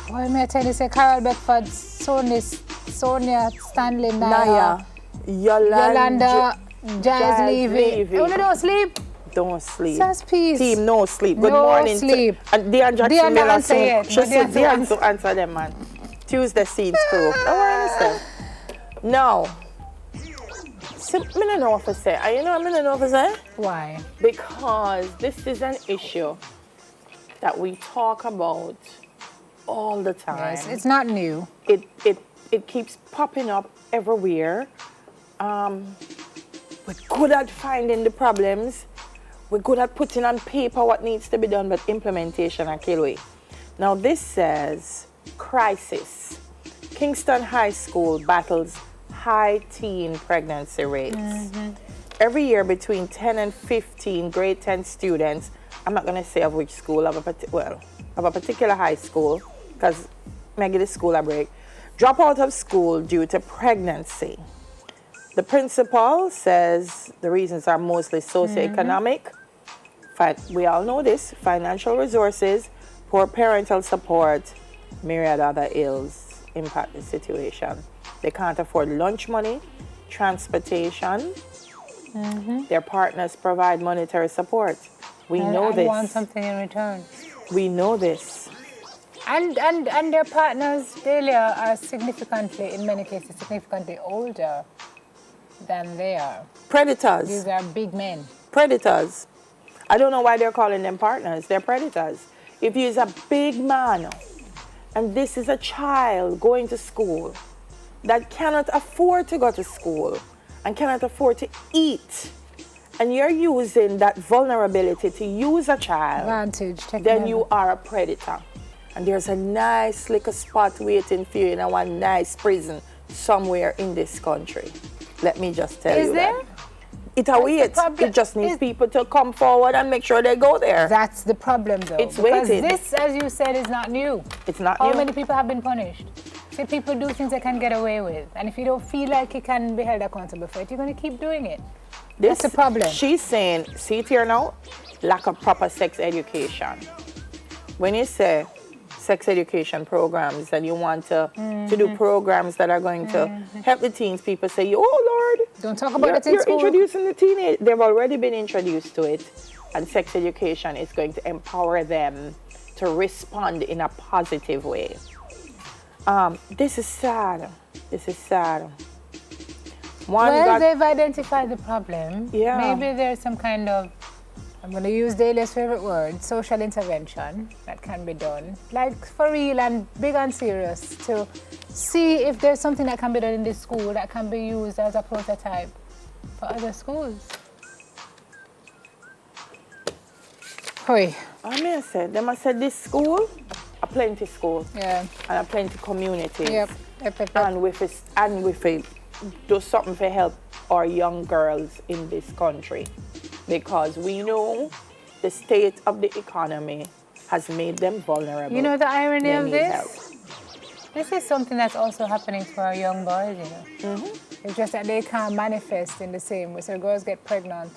Why may I tell you, say Carol Beckford, Sonia Stanley Naya. Yolanda Jazz Levy. You don't sleep? Don't sleep. Says peace. Team, no sleep. Good no morning. Sleep. And Deanne Jackson Miller soon. She said Deanne Deanne to answer them, man. Tuesday Seeds crew. No, I understand. No. So, I don't know what to say. You know what I don't know what to say? Why? Because this is an issue that we talk about all the time. Yes, it's not new. It keeps popping up everywhere. We're good at finding the problems. We're good at putting on paper what needs to be done, but implementation and kill we. Now this says, crisis. Kingston High School battles high teen pregnancy rates. Every year between 10 and 15 grade 10 students, I'm not going to say of which school, of a particular high school, because maybe the school a break, drop out of school due to pregnancy. The principal says the reasons are mostly socioeconomic. We all know this, financial resources, poor parental support, myriad other ills impact the situation. They can't afford lunch money, transportation. Their partners provide monetary support. We know this. Want something in return. We know this. And their partners, Delia, are significantly, in many cases, significantly older than they are. Predators. These are big men. Predators. I don't know why they're calling them partners. They're predators. If you're a big man and this is a child going to school that cannot afford to go to school and cannot afford to eat, and you're using that vulnerability to use a child, advantage, then you are a predator. And there's a nice little spot waiting for you in a one nice prison somewhere in this country. Let me just tell you that. Is there? It awaits. It just needs people to come forward and make sure they go there. That's the problem, though. It's waiting. Because this, as you said, is not new. It's not new. How many people have been punished? See, people do things they can get away with. And if you don't feel like you can be held accountable for it, you're going to keep doing it. That's the problem. She's saying, see it here now, lack of proper sex education. When you say sex education programs and you want to do programs that are going to help the teens, people say, oh Lord, don't talk about it in school. You're introducing the teenage. They've already been introduced to it, and sex education is going to empower them to respond in a positive way. This is sad. This is sad. They've identified the problem. Yeah. Maybe there's some kind of, I'm going to use Delia's favorite word, social intervention that can be done, like for real and big and serious, to see if there's something that can be done in this school that can be used as a prototype for other schools. Hoi. I mean, them said this school, a plenty school, and a plenty communities, Yep. and with it, do something for help our young girls in this country. Because we know the state of the economy has made them vulnerable. You know the irony of this? Help. This is something that's also happening to our young boys, you know. It's just that they can't manifest in the same way. So girls get pregnant.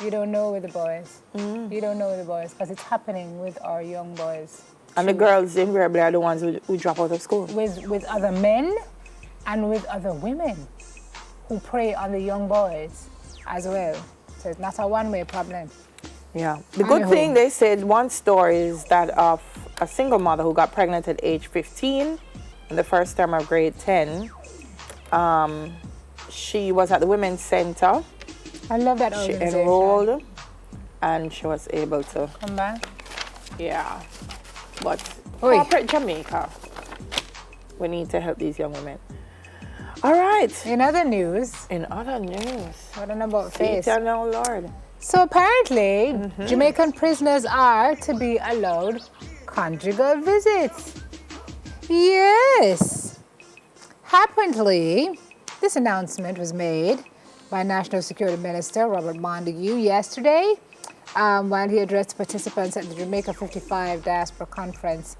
You don't know with the boys. You don't know with the boys because it's happening with our young boys. And the girls invariably are the ones who drop out of school. With other men and with other women who prey on the young boys as well. So it's not a one-way problem. Yeah. The good thing, they said, one story is that of a single mother who got pregnant at age 15 in the first term of grade 10. She was at the Women's Center. I love that organization. She enrolled and she was able to come back. Yeah. But corporate Jamaica, we need to help these young women. All right. In other news. What about face? No, Lord. So apparently, Jamaican prisoners are to be allowed conjugal visits. Yes. Apparently, this announcement was made by National Security Minister Robert Montague yesterday while he addressed participants at the Jamaica 55 Diaspora Conference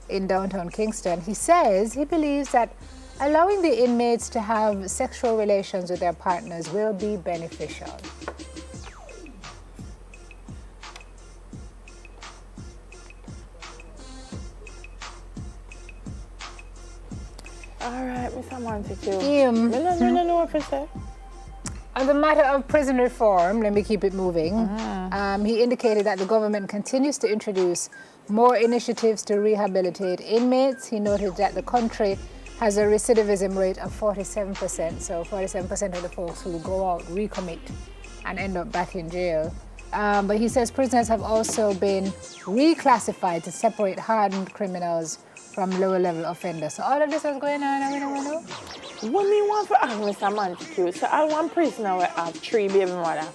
in downtown Kingston. He says he believes that allowing the inmates to have sexual relations with their partners will be beneficial. All right, Mr. Montague. Him. I don't know what to say. On the matter of prison reform, let me keep it moving. He indicated that the government continues to introduce more initiatives to rehabilitate inmates. He noted that the country has a recidivism rate of 47%. So 47% of the folks who go out recommit and end up back in jail. But he says prisoners have also been reclassified to separate hardened criminals from lower level offenders. So all of this is going on and we don't know. What me want for Mr. Montague? So I want prisoner will have 3 baby mother.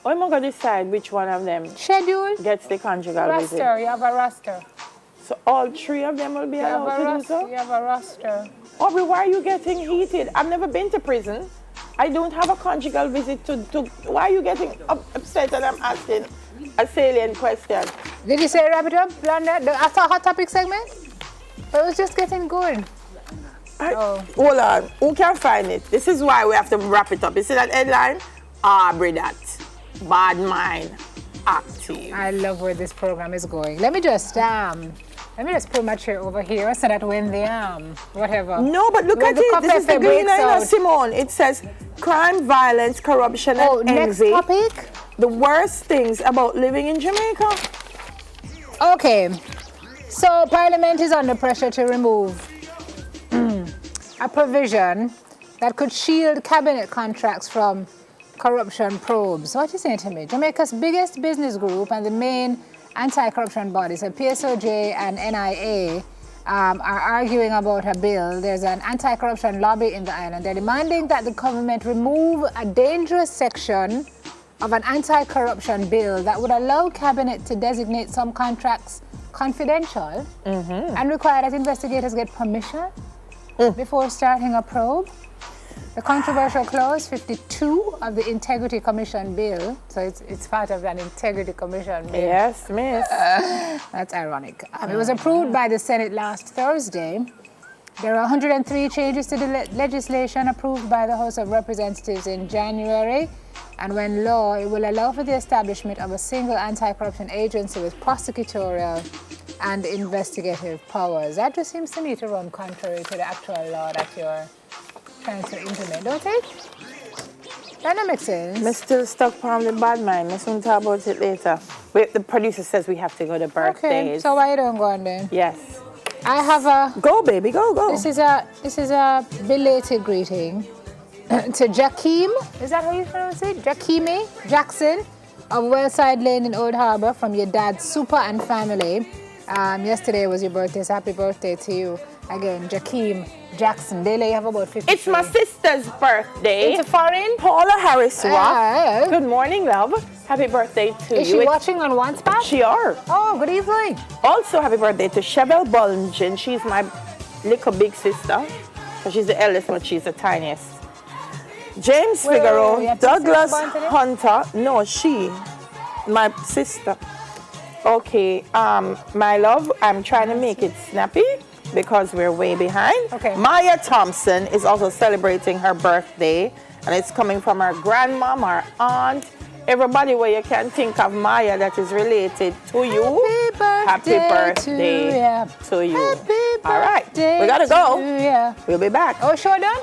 How am I going to decide which one of them Schedule? gets the conjugal visit? Roster, you have a roster. So all 3 of them will be allowed to do so? You have a roster. Aubrey, why are you getting heated? I've never been to prison. I don't have a conjugal visit to why are you getting upset and I'm asking a salient question? Did you say wrap it up? After a hot topic segment? But it was just getting good. Hold on. Who can find it? This is why we have to wrap it up. You see that headline? Aubrey that. Bad mind. Active. I love where this program is going. Let me just pull my chair over here so that when the whatever. No, but look at it. This is the green line, Simone. It says crime, violence, corruption, and next envy. topic. The worst things about living in Jamaica. Okay. So Parliament is under pressure to remove a provision that could shield cabinet contracts from corruption probes. What are you saying to me? Jamaica's biggest business group and the main anti-corruption bodies, so PSOJ and NIA, are arguing about a bill. There's an anti-corruption lobby in the island. They're demanding that the government remove a dangerous section of an anti-corruption bill that would allow cabinet to designate some contracts confidential and require that investigators get permission before starting a probe. The controversial clause 52 of the Integrity Commission bill, so it's part of an Integrity Commission bill. Yes, miss. That's ironic. It was approved by the Senate last Thursday. There are 103 changes to the legislation approved by the House of Representatives in January. And when law, it will allow for the establishment of a single anti-corruption agency with prosecutorial and investigative powers. That just seems to me to run contrary to the actual law that you're trying to implement, don't it? That don't make sense. I'm still stuck on the bad mind. Let's talk about it later. The producer says we have to go to birthdays. Okay, so why you don't go on then? Yes. I have a... Go, baby, go. This is a belated greeting to Jakeem. Is that how you pronounce it? Jakimi Jackson of Wellside Lane in Old Harbour from your dad, Super and family. Yesterday was your birthday, so happy birthday to you. Again, Jakeem Jackson. Dele, you have about 50. It's my sister's birthday. It's a foreign? Paula Harris. Yeah. Good morning, love. Happy birthday to you. Is she watching on One Spot? She are. Oh, good evening. Also, happy birthday to Chevelle Bulgin. She's my little big sister. So she's the eldest, but she's the tiniest. James Figaro, Douglas Hunter. No, she. My sister. Okay, my love, I'm trying to make it snappy because we're way behind. Okay. Maya Thompson is also celebrating her birthday, and it's coming from her grandmom, her aunt, everybody where you can think of Maya that is related to you. Happy birthday to you. Happy birthday all right, we gotta go. To you. We'll be back. Oh, sure done?